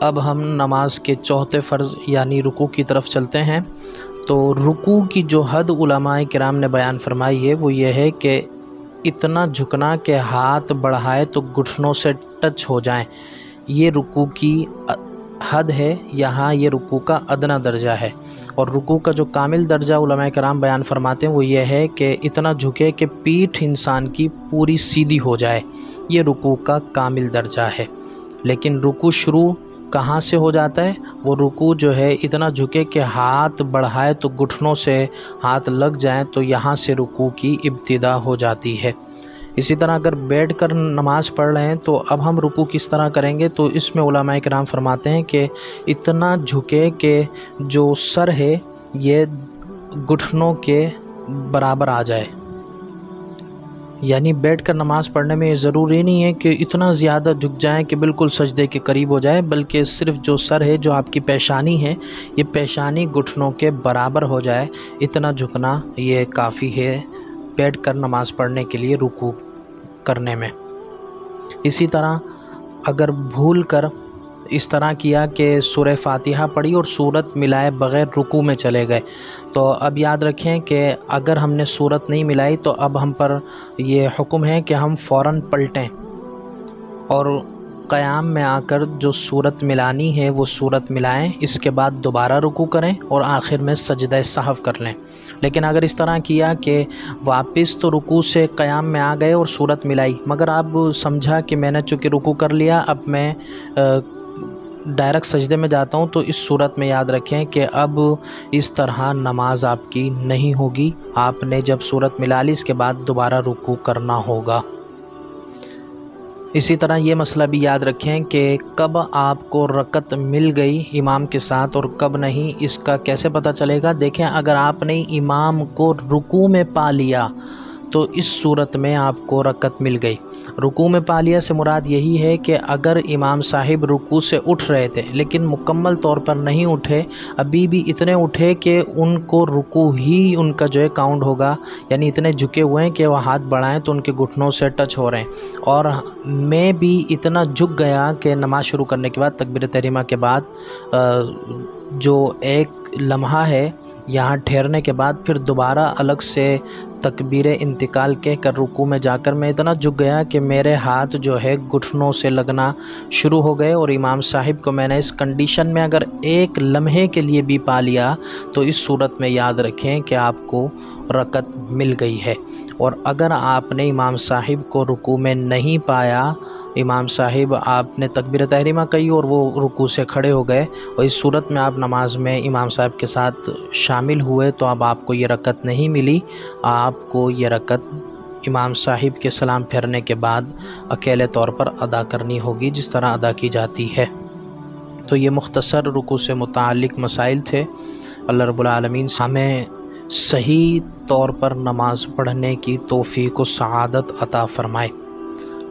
اب ہم نماز کے چوتھے فرض یعنی رکوع کی طرف چلتے ہیں۔ تو رکوع کی جو حد علماء کرام نے بیان فرمائی ہے وہ یہ ہے کہ اتنا جھکنا کہ ہاتھ بڑھائے تو گھٹنوں سے ٹچ ہو جائیں، یہ رکوع کی حد ہے، یہاں یہ رکوع کا ادنیٰ درجہ ہے۔ اور رکوع کا جو کامل درجہ علماء کرام بیان فرماتے ہیں وہ یہ ہے کہ اتنا جھکے کہ پیٹھ انسان کی پوری سیدھی ہو جائے، یہ رکوع کا کامل درجہ ہے۔ لیکن رکوع شروع کہاں سے ہو جاتا ہے؟ وہ رکوع جو ہے اتنا جھکے کہ ہاتھ بڑھائے تو گھٹنوں سے ہاتھ لگ جائیں، تو یہاں سے رکوع کی ابتدا ہو جاتی ہے۔ اسی طرح اگر بیٹھ کر نماز پڑھ رہے ہیں تو اب ہم رکوع کس طرح کریں گے؟ تو اس میں علماء کرام فرماتے ہیں کہ اتنا جھکے کہ جو سر ہے یہ گھٹنوں کے برابر آ جائے، یعنی بیٹھ کر نماز پڑھنے میں یہ ضروری نہیں ہے کہ اتنا زیادہ جھک جائیں کہ بالکل سجدے کے قریب ہو جائے، بلکہ صرف جو سر ہے، جو آپ کی پیشانی ہے، یہ پیشانی گھٹنوں کے برابر ہو جائے، اتنا جھکنا یہ کافی ہے بیٹھ کر نماز پڑھنے کے لیے رکوع کرنے میں۔ اسی طرح اگر بھول کر اس طرح کیا کہ سورہ فاتحہ پڑھی اور سورت ملائے بغیر رکوع میں چلے گئے، تو اب یاد رکھیں کہ اگر ہم نے سورت نہیں ملائی تو اب ہم پر یہ حکم ہے کہ ہم فوراً پلٹیں اور قیام میں آ کر جو سورت ملانی ہے وہ سورت ملائیں، اس کے بعد دوبارہ رکوع کریں اور آخر میں سجدہ سہو کر لیں۔ لیکن اگر اس طرح کیا کہ واپس تو رکوع سے قیام میں آ گئے اور سورت ملائی، مگر اب سمجھا کہ میں نے چونکہ رکوع کر لیا، اب میں ڈائریکٹ سجدے میں جاتا ہوں، تو اس صورت میں یاد رکھیں کہ اب اس طرح نماز آپ کی نہیں ہوگی، آپ نے جب سورت ملا لی اس کے بعد دوبارہ رکوع کرنا ہوگا۔ اسی طرح یہ مسئلہ بھی یاد رکھیں کہ کب آپ کو رکعت مل گئی امام کے ساتھ اور کب نہیں، اس کا کیسے پتہ چلے گا؟ دیکھیں، اگر آپ نے امام کو رکوع میں پا لیا تو اس صورت میں آپ کو رکعت مل گئی۔ رکوع میں پا لیا سے مراد یہی ہے کہ اگر امام صاحب رکوع سے اٹھ رہے تھے لیکن مکمل طور پر نہیں اٹھے، ابھی بھی اتنے اٹھے کہ ان کو رکوع ہی ان کا جو ہے کاؤنٹ ہوگا، یعنی اتنے جھکے ہوئے ہیں کہ وہ ہاتھ بڑھائیں تو ان کے گھٹنوں سے ٹچ ہو رہے ہیں، اور میں بھی اتنا جھک گیا کہ نماز شروع کرنے کے بعد تکبیر تحریمہ کے بعد جو ایک لمحہ ہے یہاں ٹھہرنے کے بعد پھر دوبارہ الگ سے تکبیر انتقال کہہ کر رکوع میں جا کر میں اتنا جھک گیا کہ میرے ہاتھ جو ہے گھٹنوں سے لگنا شروع ہو گئے، اور امام صاحب کو میں نے اس کنڈیشن میں اگر ایک لمحے کے لیے بھی پا لیا تو اس صورت میں یاد رکھیں کہ آپ کو رکعت مل گئی ہے۔ اور اگر آپ نے امام صاحب کو رکوع میں نہیں پایا، امام صاحب آپ نے تکبیر تحریمہ کہی اور وہ رکوع سے کھڑے ہو گئے، اور اس صورت میں آپ نماز میں امام صاحب کے ساتھ شامل ہوئے، تو اب آپ کو یہ رکعت نہیں ملی، آپ کو یہ رکعت امام صاحب کے سلام پھیرنے کے بعد اکیلے طور پر ادا کرنی ہوگی جس طرح ادا کی جاتی ہے۔ تو یہ مختصر رکوع سے متعلق مسائل تھے۔ اللہ رب العالمین ہمیں صحیح طور پر نماز پڑھنے کی توفیق و سعادت عطا فرمائے۔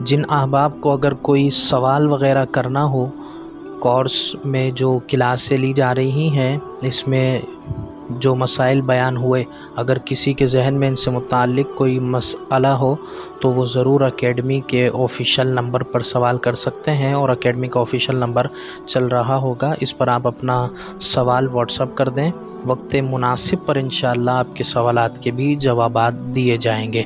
جن احباب کو اگر کوئی سوال وغیرہ کرنا ہو، کورس میں جو کلاسیں لی جا رہی ہیں اس میں جو مسائل بیان ہوئے، اگر کسی کے ذہن میں ان سے متعلق کوئی مسئلہ ہو تو وہ ضرور اکیڈمی کے آفیشیل نمبر پر سوال کر سکتے ہیں، اور اکیڈمی کا آفیشیل نمبر چل رہا ہوگا، اس پر آپ اپنا سوال واٹس اپ کر دیں، وقت مناسب پر انشاءاللہ آپ کے سوالات کے بھی جوابات دیے جائیں گے۔